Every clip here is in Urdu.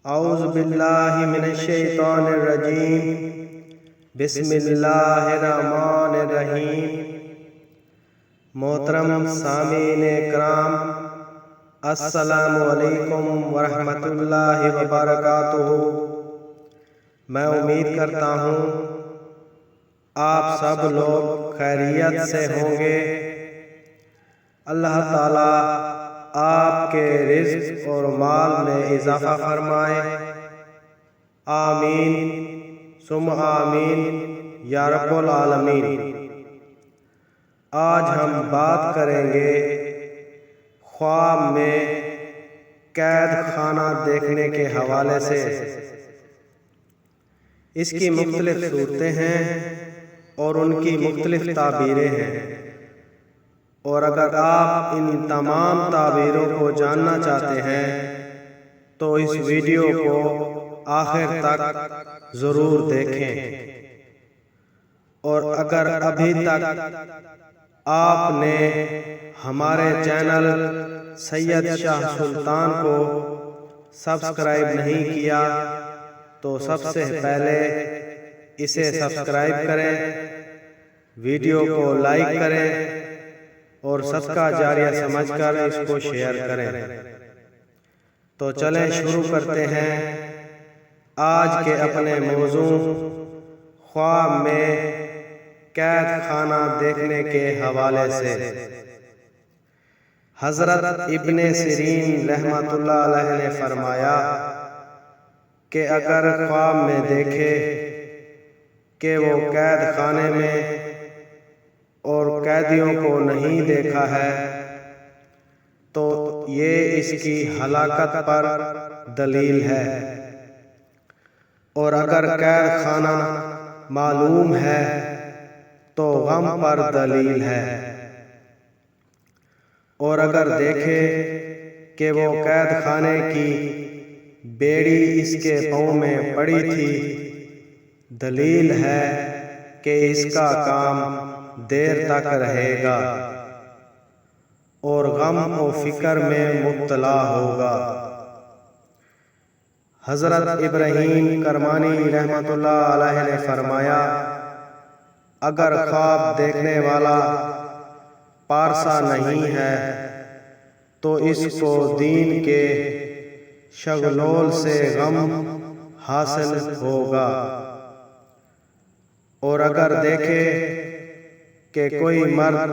اعوذ باللہ من الشیطان الرجیم بسم اللہ الرحمن الرحیم۔ محترم سامعین کرام، السلام علیکم ورحمۃ اللہ وبرکاتہ۔ میں امید کرتا ہوں آپ سب لوگ خیریت سے ہوں گے۔ اللہ تعالیٰ آپ کے رزق اور مال میں اضافہ فرمائے، آمین ثم آمین یا رب العالمین۔ آج ہم بات کریں گے خواب میں قید خانہ دیکھنے کے حوالے سے۔ اس کی مختلف صورتیں ہیں اور ان کی مختلف تعبیریں ہیں، اور اگر آپ ان تمام تعبیروں کو جاننا چاہتے ہیں تو اس ویڈیو کو آخر تک ضرور دیکھیں۔ اور اگر ابھی تک آپ نے ہمارے چینل سید شاہ سلطان کو سبسکرائب نہیں کیا تو سب سے پہلے اسے سبسکرائب کریں، ویڈیو کو لائک کریں اور صدقہ جاریہ سمجھ کر اس کو شیئر کریں۔ تو چلیں شروع کرتے ہیں آج کے اپنے موضوع خواب میں قید خانہ دیکھنے کے حوالے سے۔ حضرت ابن سیرین رحمۃ اللہ علیہ نے فرمایا کہ اگر خواب میں دیکھے کہ وہ قید خانے میں اور قیدیوں کو نہیں دیکھا ہے تو یہ اس کی ہلاکت پر دلیل ہے، اور اگر قید خانہ معلوم ہے تو غم پر دلیل ہے، اور اگر دیکھے کہ وہ قید خانے کی بیڑی اس کے پاؤں میں پڑی تھی، دلیل ہے کہ اس کا کام دیر تک رہے گا اور غم و فکر میں مبتلا ہوگا۔ حضرت ابراہیم کرمانی رحمۃ اللہ علیہ نے فرمایا، اگر خواب دیکھنے والا پارسا نہیں ہے تو اس کو دین کے شغلول سے غم حاصل ہوگا، اور اگر دیکھے کہ کوئی مرد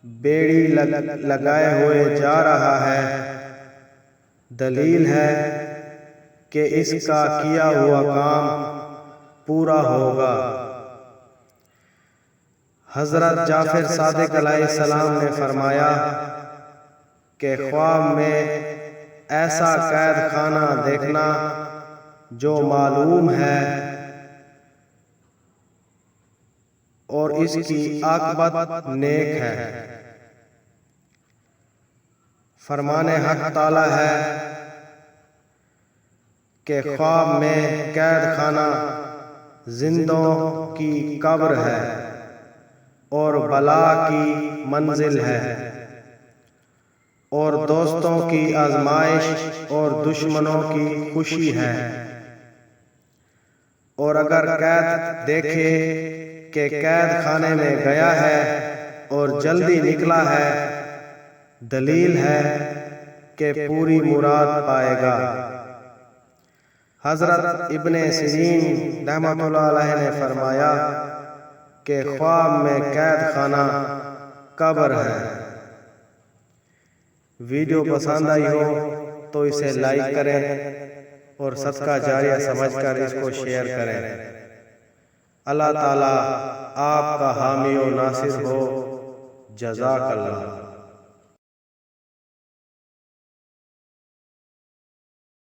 بیڑی لگائے ہوئے جا رہا ہے، دلیل ہے کہ اس کا کیا ہوا کام پورا ہوگا۔ حضرت جعفر صادق علیہ السلام نے فرمایا کہ خواب میں ایسا قید خانہ دیکھنا جو معلوم ہے اور اس کی عاقبت نیک ہے۔ فرمان حق تعالی ہے کہ خواب میں قید خانہ زندوں کی قبر ہے اور بلا کی منزل ہے، اور دوستوں کی آزمائش اور دشمنوں کی خوشی ہے، اور اگر قید دیکھے کہ قید خانے میں گیا ہے اور جلدی نکلا ہے، دلیل ہے کہ پوری مراد پائے گا۔ حضرت ابن سیرین رحمۃ اللہ علیہ نے فرمایا کہ خواب میں قید خانہ قبر ہے۔ ویڈیو پسند آئی ہو تو اسے لائک کریں اور صدقہ جاریہ سمجھ کر اس کو شیئر کریں۔ اللہ تعالیٰ آپ کا حامی و ناصر ہو۔ جزاک اللہ۔